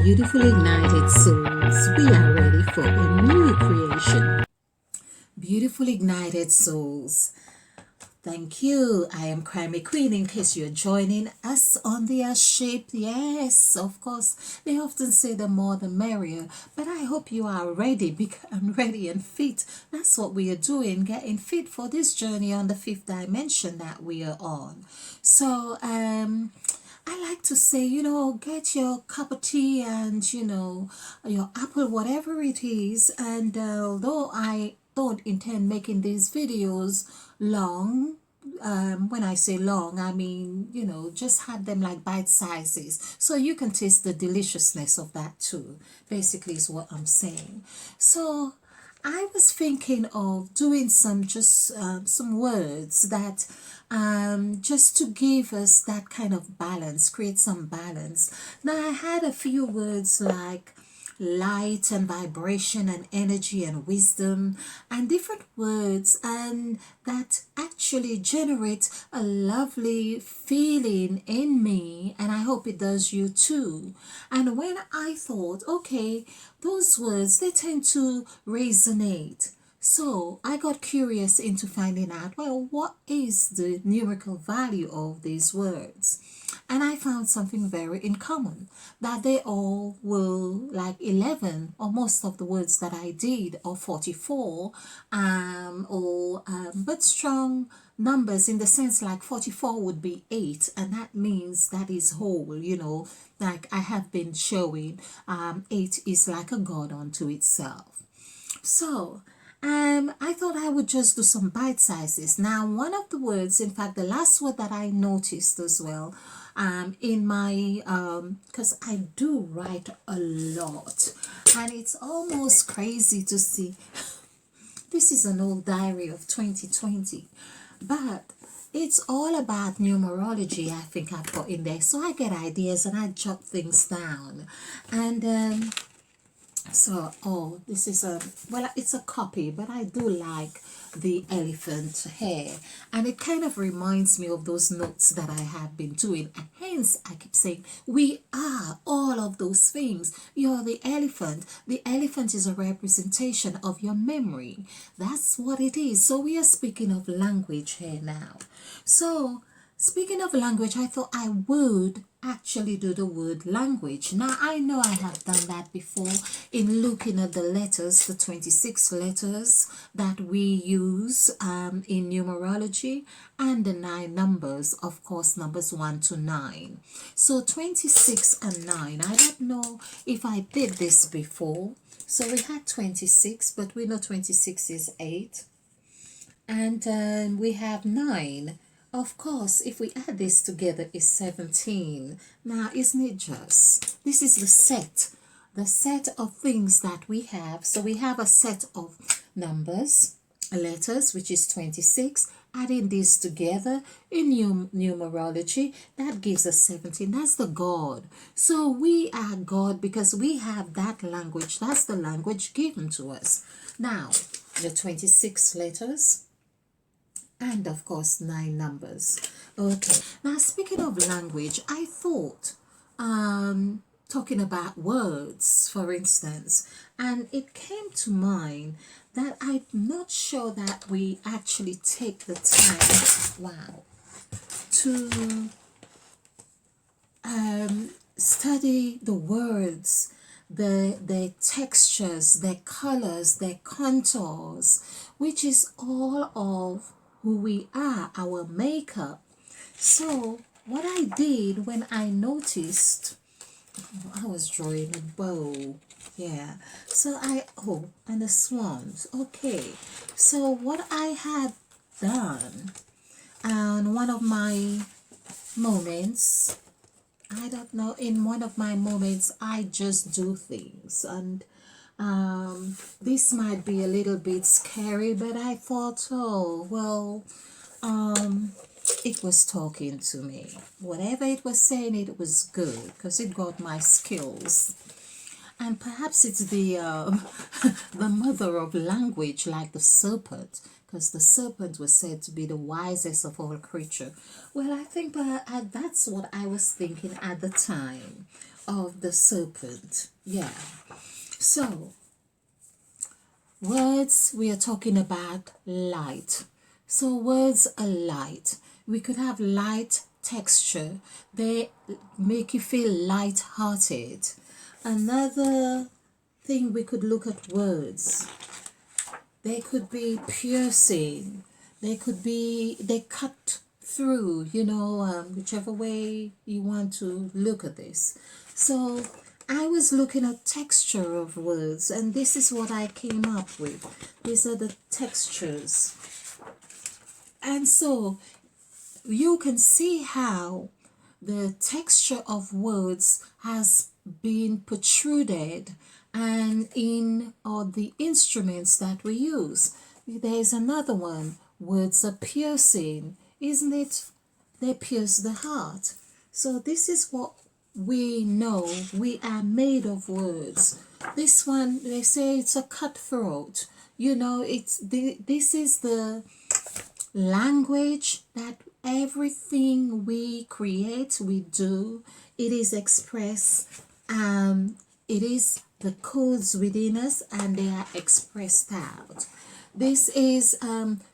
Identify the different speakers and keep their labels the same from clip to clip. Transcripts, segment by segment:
Speaker 1: Beautiful ignited souls, we are ready for a new creation. Beautiful ignited souls, thank you. I am Crimey Queen in case you're joining us on the shape. Yes, of course, they often say the more the merrier, but I hope you are ready and ready and fit. That's what we are doing, getting fit for this journey on the fifth dimension that we are on. So, I like to say, get your cup of tea and, your apple, whatever it is. And although I don't intend making these videos long, when I say long, I mean, just have them like bite sizes so you can taste the deliciousness of that too, basically, is what I'm saying. So, I was thinking of doing some words that just to give us that kind of balance, create some balance. Now I had a few words like light and vibration and energy and wisdom and different words and that actually generate a lovely feeling in me, and I hope it does you too. And when I thought, okay, those words, they tend to resonate, so I got curious into finding out, well, what is the numerical value of these words? And I found something very in common, that they all were like 11, or most of the words that I did, or 44, but strong numbers in the sense like 44 would be 8, and that means that is whole, like I have been showing, 8 is like a god unto itself. So, I thought I would just do some bite sizes. Now, one of the words, in fact, the last word that I noticed as well, in my, because I do write a lot, and it's almost crazy to see. This is an old diary of 2020, but it's all about numerology. I think I put in there, so I get ideas and I jot things down, and so, this is it's a copy, but I do like the elephant hair, and it kind of reminds me of those notes that I have been doing, and hence I keep saying we are all of those things. You're the elephant. The elephant is a representation of your memory. That's what it is. So we are speaking of language here now. So, speaking of language, I thought I would actually do the word language. Now, I know I have done that before in looking at the letters, the 26 letters that we use in numerology, and the 9 numbers, of course, numbers 1 to 9. So 26 and 9, I don't know if I did this before. So we had 26, but we know 26 is 8. And we have 9. Of course, if we add this together, is 17. Now, isn't it just? This is the set of things that we have. So we have a set of numbers, letters, which is 26. Adding these together in numerology, that gives us 17. That's the God. So we are God because we have that language. That's the language given to us. Now, the 26 letters, and of course 9 numbers. Okay, now speaking of language, I thought talking about words, for instance, and it came to mind that I'm not sure that we actually take the time, wow, to study the words, their textures, their colors, their contours, which is all of who we are, our makeup. So what I did when I noticed, I was drawing a bow, yeah. So and the swans. Okay, so what I had done, and one of my moments, I don't know, in one of my moments, I just do things, and this might be a little bit scary, but I thought, oh, well, it was talking to me. Whatever it was saying, it was good because it got my skills. And perhaps it's the the mother of language, like the serpent, because the serpent was said to be the wisest of all creatures. Well, I think that's what I was thinking at the time. of the serpent. Yeah. So, words, we are talking about light. So, words are light. We could have light texture, they make you feel light-hearted. Another thing, we could look at words. They could be piercing, they cut through, whichever way you want to look at this. So I was looking at texture of words, and this is what I came up with. These are the textures. And so you can see how the texture of words has been protruded and in all the instruments that we use. There's another one. Words are piercing, isn't it? They pierce the heart. So this is what we know. We are made of words. This one, they say it's a cutthroat. This is the language that everything we create, we do, it is expressed. It is the codes within us, and they are expressed out. This is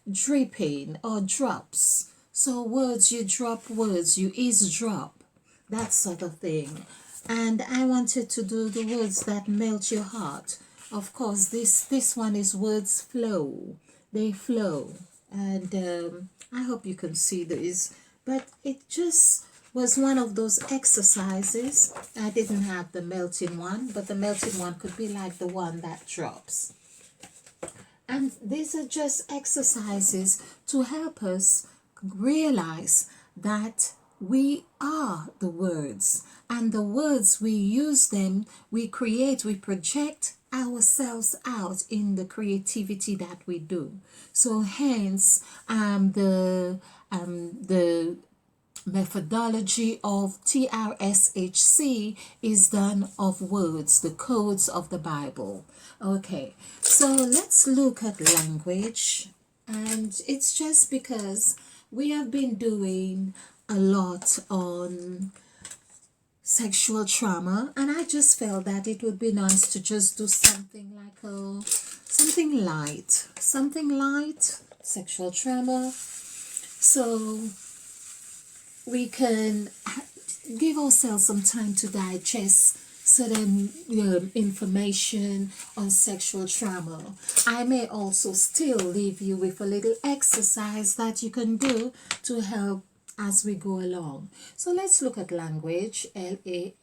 Speaker 1: dripping or drops. So words, you drop words, you eavesdrop, that sort of thing. And I wanted to do the words that melt your heart. Of course, this one is words flow. They flow. And I hope you can see this. But it just was one of those exercises. I didn't have the melting one, but the melting one could be like the one that drops. And these are just exercises to help us realize that we are the words, and the words, we use them, we create, we project ourselves out in the creativity that we do. So hence the methodology of TRSHC is done of words, the codes of the Bible. Okay, so let's look at language. And it's just because we have been doing a lot on sexual trauma, and I just felt that it would be nice to just do something like something light, sexual trauma, so we can give ourselves some time to digest certain information on sexual trauma. I may also still leave you with a little exercise that you can do to help as we go along. So let's look at language. Language.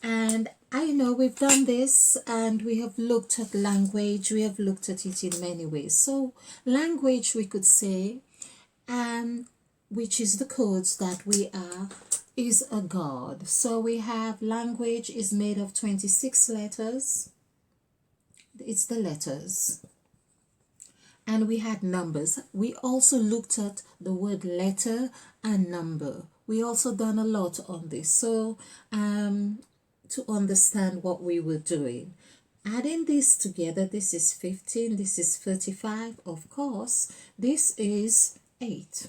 Speaker 1: And I know we've done this, and we have looked at language. We have looked at it in many ways. So language, we could say, which is the codes that we are, is a God. So we have language is made of 26 letters. It's the letters. And we had numbers. We also looked at the word letter and number. We also done a lot on this. So to understand what we were doing. Adding this together, this is 15, this is 35, of course, this is 8.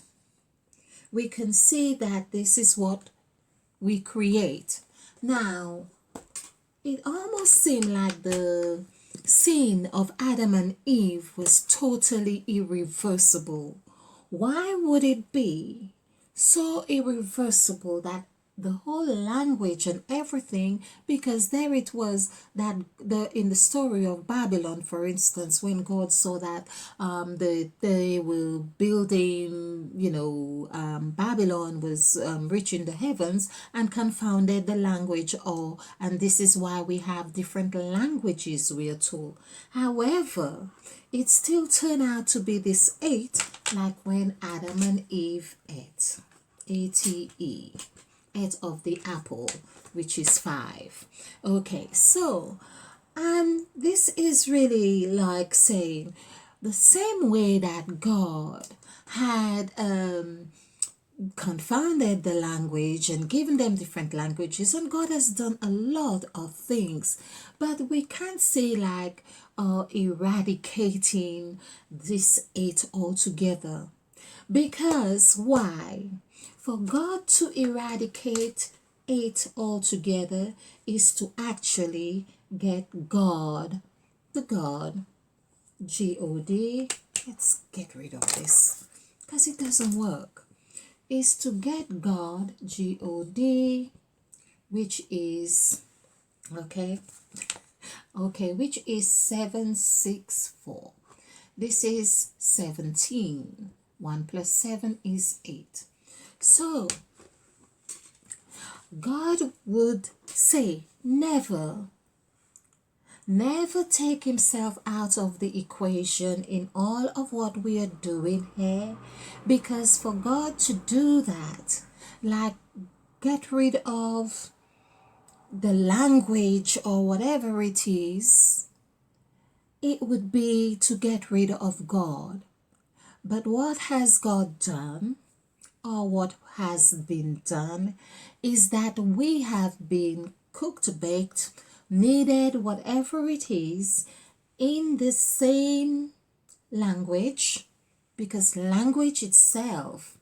Speaker 1: We can see that this is what we create. Now, it almost seemed like the sin of Adam and Eve was totally irreversible. Why would it be so irreversible, that the whole language and everything? Because there it was that in the story of Babylon, for instance, when God saw that they were building, Babylon was reaching the heavens and confounded the language. And this is why we have different languages, we are told. However, it still turned out to be this 8, like when Adam and Eve ate. ATE. Ate of the apple, which is 5. Okay, so this is really like saying the same way that God had confounded the language and given them different languages, and God has done a lot of things, but we can't say like eradicating this 8 altogether. Because why? For God to eradicate 8 altogether is to actually get God, the God, G-O-D. Let's get rid of this because it doesn't work. Is to get God, G-O-D, which is, okay, which is 764. This is 17. 1 plus 7 is 8. So, God would say, never take himself out of the equation in all of what we are doing here. Because for God to do that, like get rid of the language or whatever it is, it would be to get rid of God. But what has God done, or what has been done, is that we have been cooked, baked, kneaded, whatever it is, in the same language, because language itself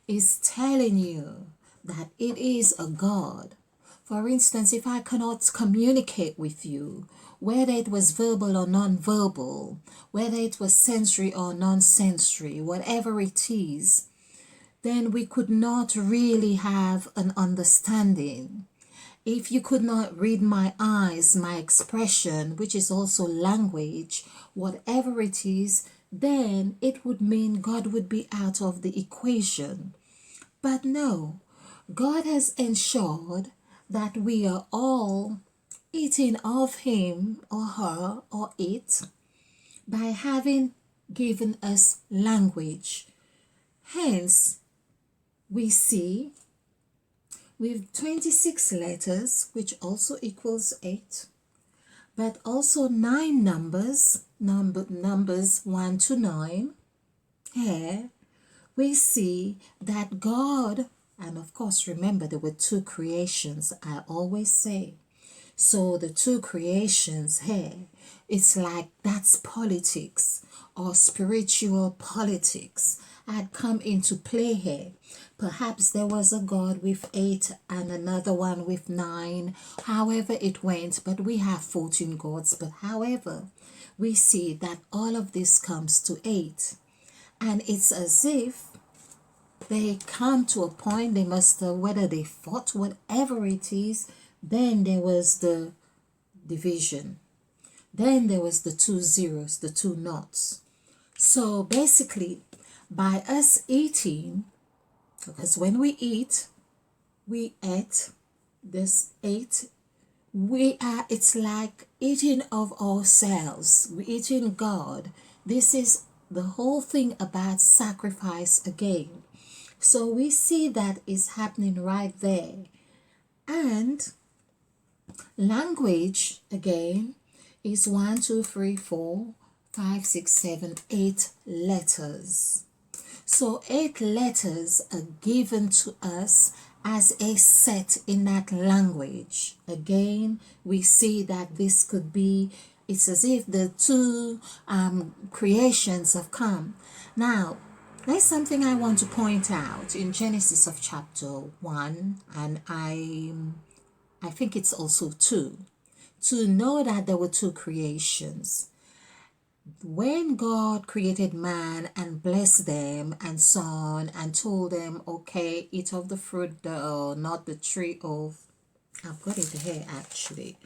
Speaker 1: is telling you that it is a God. For instance, if I cannot communicate with you, whether it was verbal or non-verbal, whether it was sensory or non-sensory, whatever it is, then we could not really have an understanding. If you could not read my eyes, my expression, which is also language, whatever it is, then it would mean God would be out of the equation. But no, God has ensured that we are all eating of him or her or it by having given us language. Hence, we see with 26 letters, which also equals 8, but also 9 numbers, numbers 1 to 9. Here we see that God, and of course remember there were 2 creations, I always say. So the 2 creations here, it's like that's politics or spiritual politics had come into play here. Perhaps there was a God with 8 and another one with 9, however it went, but we have 14 gods. But however, we see that all of this comes to 8. And it's as if they come to a point, they must have, whether they fought, whatever it is, then there was the division. Then there was the 2 zeros, the 2 knots. So basically, by us eating, because when we eat, we ate this 8. It's like eating of ourselves. We're eating God. This is the whole thing about sacrifice again. So we see that is happening right there. And language again is 1, 2, 3, 4, 5, 6, 7, 8 letters. So 8 letters are given to us as a set in that language. Again, we see that this could be, it's as if the 2 creations have come. Now, there's something I want to point out in Genesis of chapter 1, and I think it's also 2, to know that there were 2 creations. When God created man and blessed them and so on and told them, okay, eat of the fruit, not the tree of, I've got it here actually.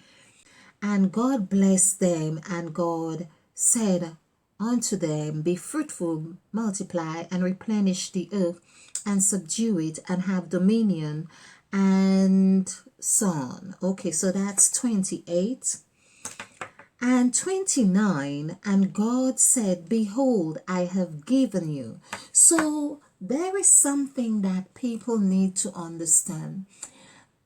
Speaker 1: And God blessed them, and God said unto them, be fruitful, multiply, and replenish the earth, and subdue it, and have dominion, and so on. Okay, so that's 28. And 29, and God said, behold, I have given you. So there is something that people need to understand.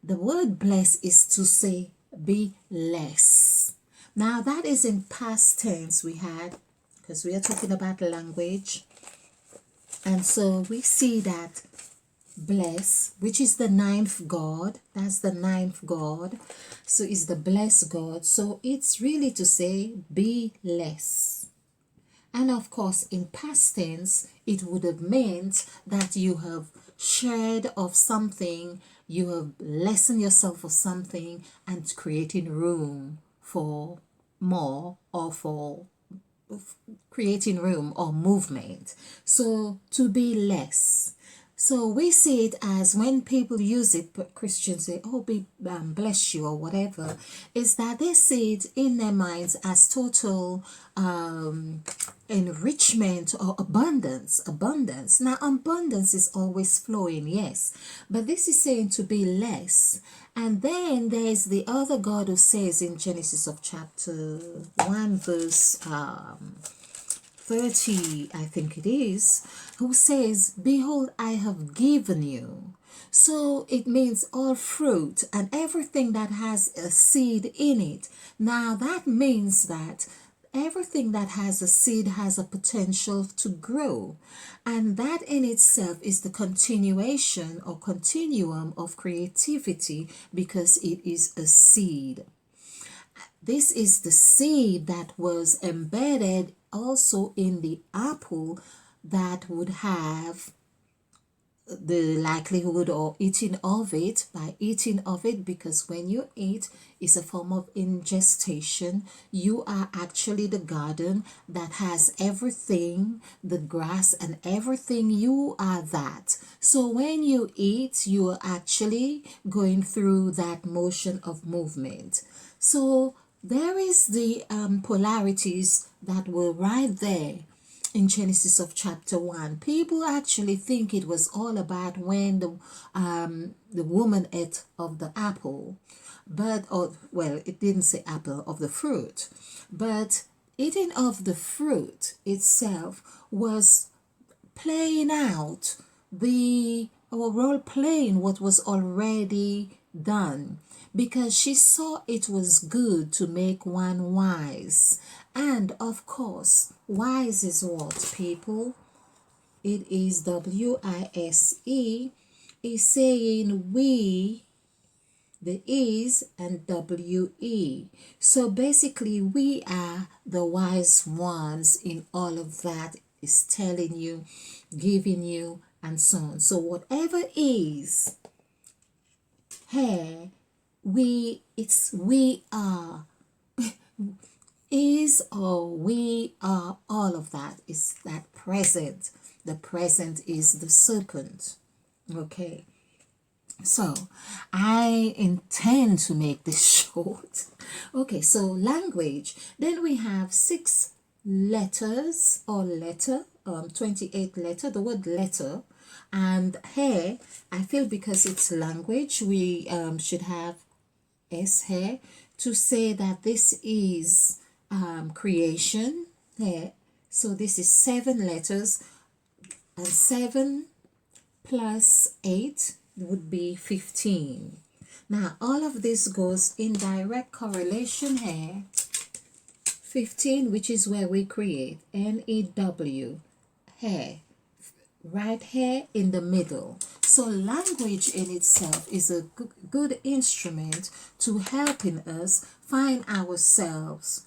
Speaker 1: The word bless is to say be less. Now that is in past tense we had, because we are talking about language. And so we see that bless, which is the 9th God, that's the 9th God, so it's the blessed God. So it's really to say be less. And of course in past tense it would have meant that you have shared of something, you have lessened yourself for something and creating room for more, or for creating room or movement. So to be less. So we see it as, when people use it, but Christians say, "Oh, be bless you," or whatever, is that they see it in their minds as total enrichment or abundance. Abundance. Now, abundance is always flowing, yes, but this is saying to be less. And then there's the other God who says in Genesis of chapter 1, verse 30, I think it is, who says, "Behold, I have given you." So it means all fruit and everything that has a seed in it. Now that means that everything that has a seed has a potential to grow. And that in itself is the continuation or continuum of creativity, because it is a seed. This is the seed that was embedded also in the apple, that would have the likelihood of eating of it, by eating of it, because when you eat is a form of ingestion. You are actually the garden that has everything, the grass and everything. You are that. So when you eat, you are actually going through that motion of movement. So there is the polarities that were right there in Genesis of chapter 1. People actually think it was all about when the woman ate of the apple, but, or well, it didn't say apple, of the fruit, but eating of the fruit itself was playing out the, or role playing what was already done, because she saw it was good to make one wise. And of course, wise is what, people? It is WISE, is saying we, the is, and WE. So basically, we are the wise ones in all of that, is telling you, giving you, and so on. So whatever is here, we are, is, or we are, all of that is that present. The present is the serpent. Okay. So I intend to make this short. Okay, so language. Then we have 6 letters, or letter, 28 letter, the word letter. And here, I feel because it's language, we should have S here to say that this is creation here. So this is 7 letters, and 7 plus 8 would be 15. Now all of this goes in direct correlation here. 15, which is where we create, NEW, here, right here in the middle. So language in itself is a good instrument to helping us find ourselves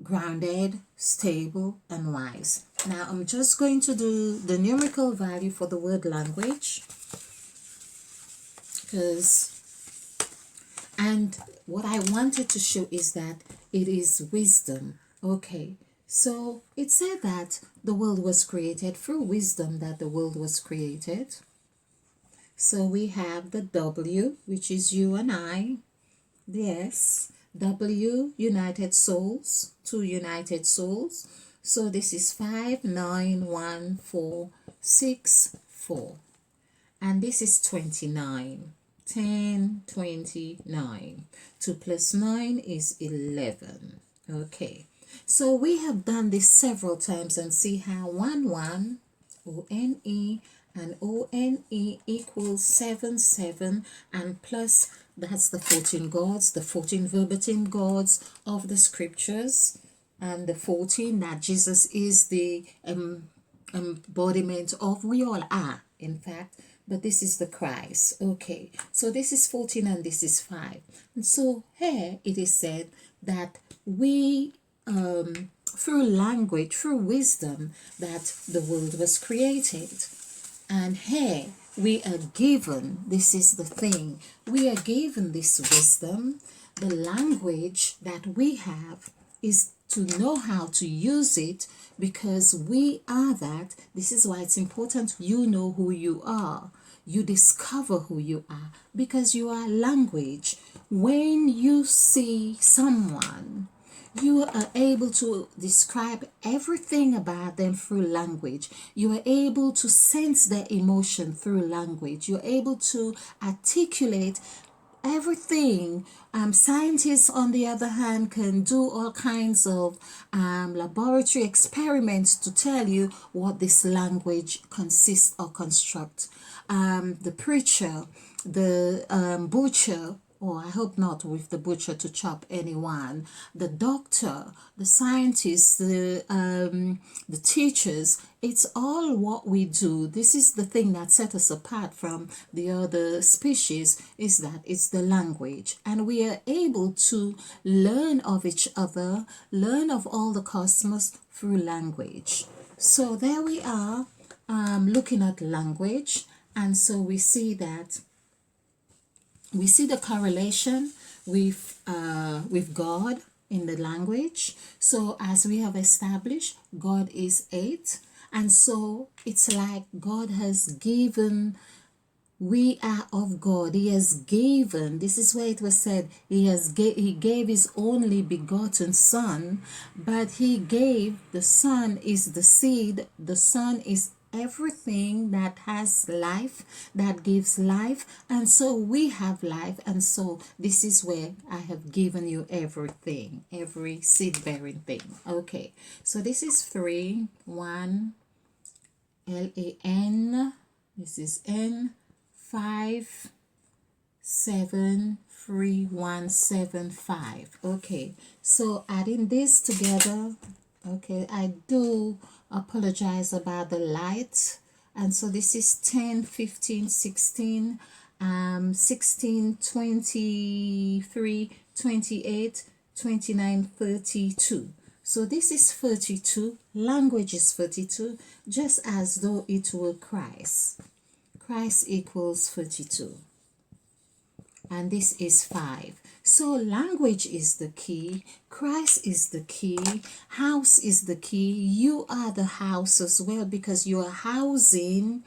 Speaker 1: grounded, stable, and wise. Now I'm just going to do the numerical value for the word language, and what I wanted to show is that it is wisdom. Okay, so it said that the world was created through wisdom, that the world was created. So we have the W, which is you and I, the S, W, united souls, 2 united souls. So this is 5, 9, 1, 4, 6, 4. And this is 29. 10, 29. 2 plus 9 is 11. Okay. So we have done this several times, and see how 1, 1, ONE, and ONE equals 7, 7, and plus, that's the 14 gods, the 14 verbatim gods of the scriptures, and the 14 that Jesus is the embodiment of. We all are, in fact, but this is the Christ. Okay, so this is 14 and this is 5. And so here it is said that we, through language, through wisdom, that the world was created. And here we are given, this is the thing, we are given this wisdom. The language that we have is to know how to use it, because we are that. This is why it's important you know who you are. You discover who you are because you are language. When you see someone, you are able to describe everything about them through language. You are able to sense their emotion through language. You're able to articulate everything. Scientists, on the other hand, can do all kinds of laboratory experiments to tell you what this language consists or constructs. The preacher, the butcher, or I hope not with the butcher to chop anyone, the doctor, the scientists, the teachers, it's all what we do. This is the thing that sets us apart from the other species, is that it's the language. And we are able to learn of each other, learn of all the cosmos through language. So there we are, looking at language. And so we see that we see the correlation with God in the language. So as we have established, God is 8, and so it's like God has given, we are of God. He has given, this is where it was said, he gave his only begotten son, but he gave, the son is the seed, the son is everything that has life, that gives life, and so we have life. And so this is where I have given you everything, every seed bearing thing. Okay, so this is 3 1 LAN, this is N 5 7 3 1 7 5. Okay, so adding this together, okay, I do apologize about the light. And so this is 10 15 16 16 23 28 29 32. So this is 32. Language is 32, just as though it were Christ. Christ equals 32. And this is 5. So language is the key, Christ is the key, house is the key. You are the house as well, because you are housing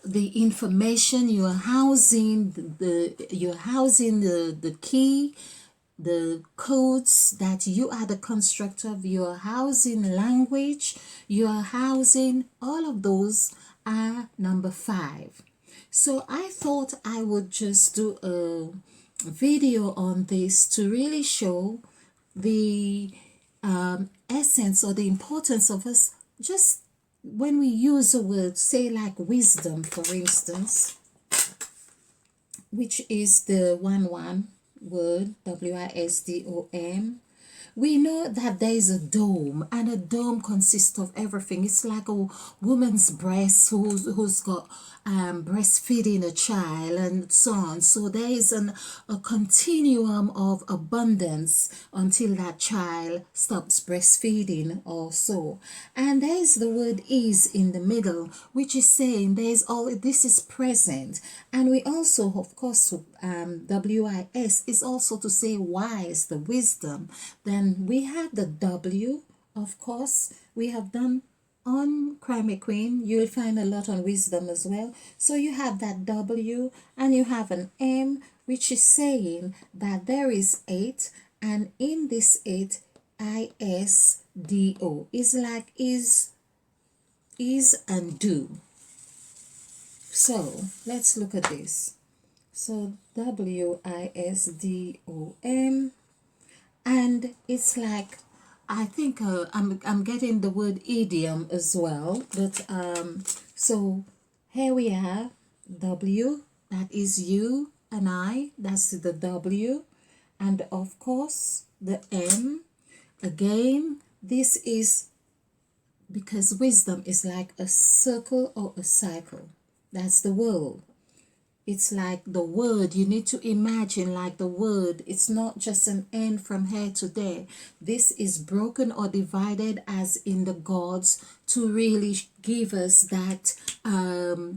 Speaker 1: the information, you are housing the key, the codes, that you are the constructor of. You are housing language, you are housing all of those are number 5. So I thought I would just do a video on this to really show the essence or the importance of us, just when we use a word, say like wisdom, for instance, which is the 1 word, WISDOM. We know that there is a dome, and a dome consists of everything. It's like a woman's breast who's got breastfeeding a child and so on. So there is a continuum of abundance until that child stops breastfeeding or so. And there is the word is in the middle, which is saying there is all this is present. And we also, of course, WIS is also to say wise, the wisdom. Then we have the W, of course, we have done on Crime Queen. You'll find a lot on wisdom as well. So you have that W, and you have an M, which is saying that there is 8, and in this 8, ISDO is like is and do. So let's look at this. So WISDOM, and it's like, I think I'm getting the word idiom as well, but so here we are, W, that is you and I, that's the W, and of course the M. Again, this is because wisdom is like a circle or a cycle. That's the world. it's like the word. You need to imagine like the word. It's not just an end from here to there. This is broken or divided as in the gods to really give us that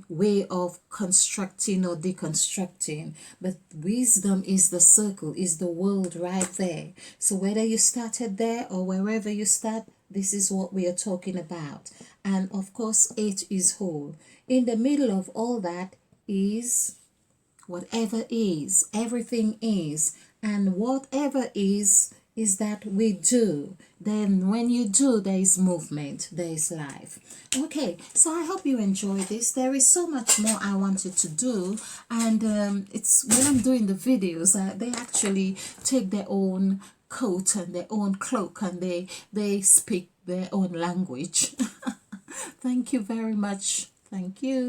Speaker 1: way of constructing or deconstructing. But wisdom is the circle, is the world right there. So whether you started there or wherever you start, this is what we are talking about. And of course, 8 is whole. In the middle of all that is whatever is, everything is, and whatever is that we do. Then when you do, there is movement, there is life. Okay, so I hope you enjoy this. There is so much more I wanted to do, and it's when I'm doing the videos, they actually take their own coat and their own cloak, and they speak their own language. Thank you very much. Thank you.